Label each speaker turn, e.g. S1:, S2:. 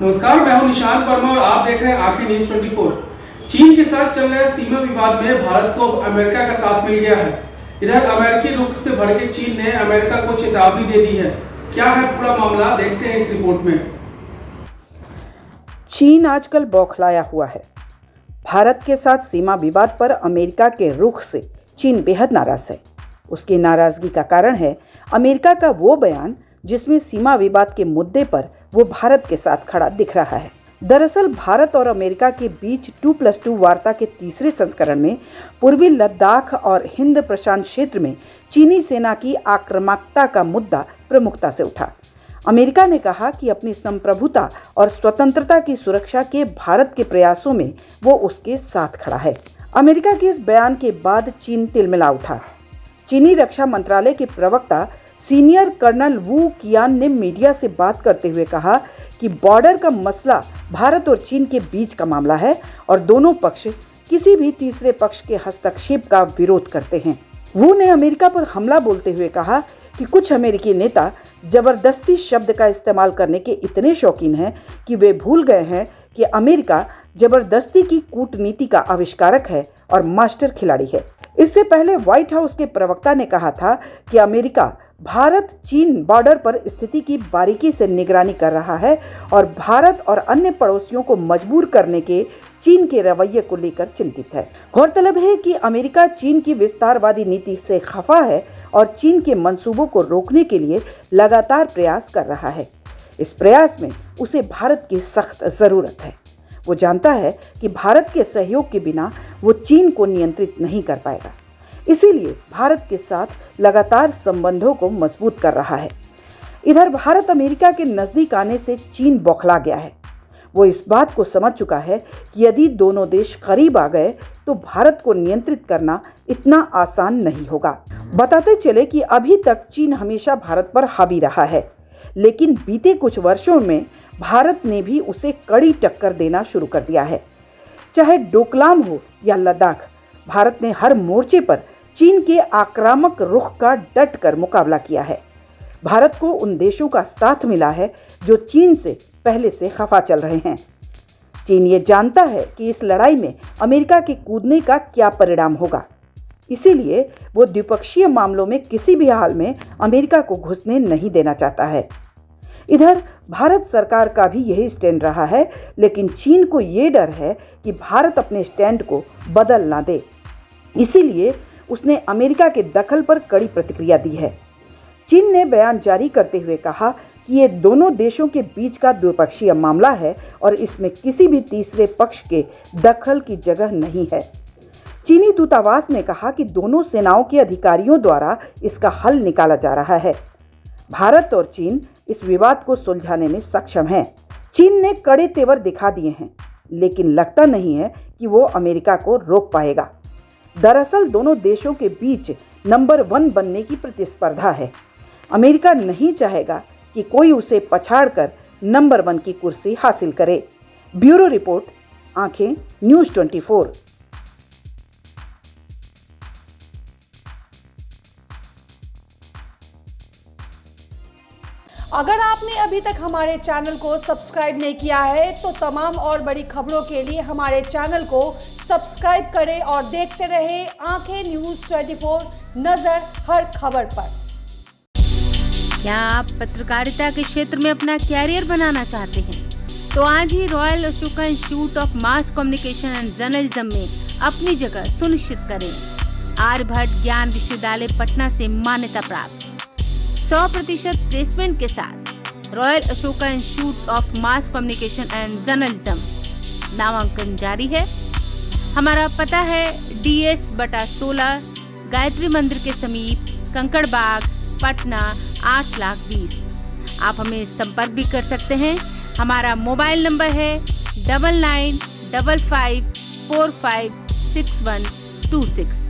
S1: नमस्कार, मैं हूं निशांत वर्मा और आप देख रहे हैं आंखें न्यूज 24। चीन के साथ चल रहे सीमा विवाद में भारत को अमेरिका का साथ मिल गया है। इधर अमेरिकी रुख से भड़के चीन ने अमेरिका को चेतावनी दे दी है। क्या है पूरा मामला, देखते हैं इस रिपोर्ट में।
S2: चीन आजकल बौखलाया हुआ है। भारत के साथ सीमा विवाद पर अमेरिका के रुख से चीन बेहद नाराज है। उसकी नाराजगी का कारण है अमेरिका का वो बयान जिसमें सीमा विवाद के मुद्दे पर वो भारत के साथ खड़ा दिख रहा है। दरअसल भारत और अमेरिका के बीच 2+2 वार्ता के तीसरे संस्करण में पूर्वी लद्दाख और हिंद प्रशांत क्षेत्र में चीनी सेना की आक्रामकता का मुद्दा प्रमुखता से उठा। अमेरिका ने कहा कि अपनी संप्रभुता और स्वतंत्रता की सुरक्षा के भारत के प्रयासों में वो उसके साथ खड़ा है। अमेरिका के इस बयान के बाद चीन तिलमिला उठा। चीनी रक्षा मंत्रालय के प्रवक्ता सीनियर कर्नल वू कियान ने मीडिया से बात करते हुए कहा कि बॉर्डर का मसला भारत और चीन के बीच का मामला है और दोनों पक्ष किसी भी तीसरे पक्ष के हस्तक्षेप का विरोध करते हैं। वू ने अमेरिका पर हमला बोलते हुए कहा कि कुछ अमेरिकी नेता जबरदस्ती शब्द का इस्तेमाल करने के इतने शौकीन हैं कि वे भूल गए हैं कि अमेरिका जबरदस्ती की कूटनीति का आविष्कारक है और मास्टर खिलाड़ी है। इससे पहले व्हाइट हाउस के प्रवक्ता ने कहा था कि अमेरिका भारत चीन बॉर्डर पर स्थिति की बारीकी से निगरानी कर रहा है और भारत और अन्य पड़ोसियों को मजबूर करने के चीन के रवैये को लेकर चिंतित है। गौरतलब है कि अमेरिका चीन की विस्तारवादी नीति से खफा है और चीन के मंसूबों को रोकने के लिए लगातार प्रयास कर रहा है। इस प्रयास में उसे भारत की सख्त जरूरत है। वो जानता है कि भारत के सहयोग के बिना वो चीन को नियंत्रित नहीं कर पाएगा। इसीलिए भारत के साथ लगातार संबंधों को मजबूत कर रहा है। इधर भारत अमेरिका के नजदीक आने से चीन बौखला गया है। वो इस बात को समझ चुका है कि यदि दोनों देश करीब आ गए तो भारत को नियंत्रित करना इतना आसान नहीं होगा। बताते चले कि अभी तक चीन हमेशा भारत पर हावी रहा है, लेकिन बीते कुछ वर्षों में भारत ने भी उसे कड़ी टक्कर देना शुरू कर दिया है। चाहे डोकलाम हो या लद्दाख, भारत ने हर मोर्चे पर चीन के आक्रामक रुख का डट कर मुकाबला किया है। भारत को उन देशों का साथ मिला है जो चीन से पहले से खफा चल रहे हैं। चीन ये जानता है कि इस लड़ाई में अमेरिका के कूदने का क्या परिणाम होगा, इसीलिए वो द्विपक्षीय मामलों में किसी भी हाल में अमेरिका को घुसने नहीं देना चाहता है। इधर भारत सरकार का भी यही स्टैंड रहा है, लेकिन चीन को ये डर है कि भारत अपने स्टैंड को बदल ना दे। इसीलिए उसने अमेरिका के दखल पर कड़ी प्रतिक्रिया दी है। चीन ने बयान जारी करते हुए कहा कि ये दोनों देशों के बीच का द्विपक्षीय मामला है और इसमें किसी भी तीसरे पक्ष के दखल की जगह नहीं है। चीनी दूतावास ने कहा कि दोनों सेनाओं के अधिकारियों द्वारा इसका हल निकाला जा रहा है। भारत और चीन इस विवाद को सुलझाने में सक्षम हैं। चीन ने कड़े तेवर दिखा दिए हैं, लेकिन लगता नहीं है कि वो अमेरिका को रोक पाएगा। दरअसल दोनों देशों के बीच नंबर 1 बनने की प्रतिस्पर्धा है। अमेरिका नहीं चाहेगा कि कोई उसे पछाड़कर नंबर 1 की कुर्सी हासिल करे। ब्यूरो रिपोर्ट, आंखें न्यूज 24।
S3: अगर आपने अभी तक हमारे चैनल को सब्सक्राइब नहीं किया है तो तमाम और बड़ी खबरों के लिए हमारे चैनल को सब्सक्राइब करें और देखते रहें आंखें न्यूज 24, नजर हर खबर पर।
S4: क्या आप पत्रकारिता के क्षेत्र में अपना कैरियर बनाना चाहते हैं? तो आज ही Royal Ashoka Institute of Mass Communication and Journalism में अपनी जगह सुनिश्चित करें। आर्यभट्ट ज्ञान विश्वविद्यालय पटना से मान्यता प्राप्त 100% प्लेसमेंट के साथ royal Ashoka Institute of Mass Communication and journalism नामांकन जारी है। हमारा पता है DS/16 गायत्री मंदिर के समीप, कंकड़ बाग, पटना 8,20,000। आप हमें संपर्क भी कर सकते हैं। हमारा मोबाइल नंबर है 9955456126।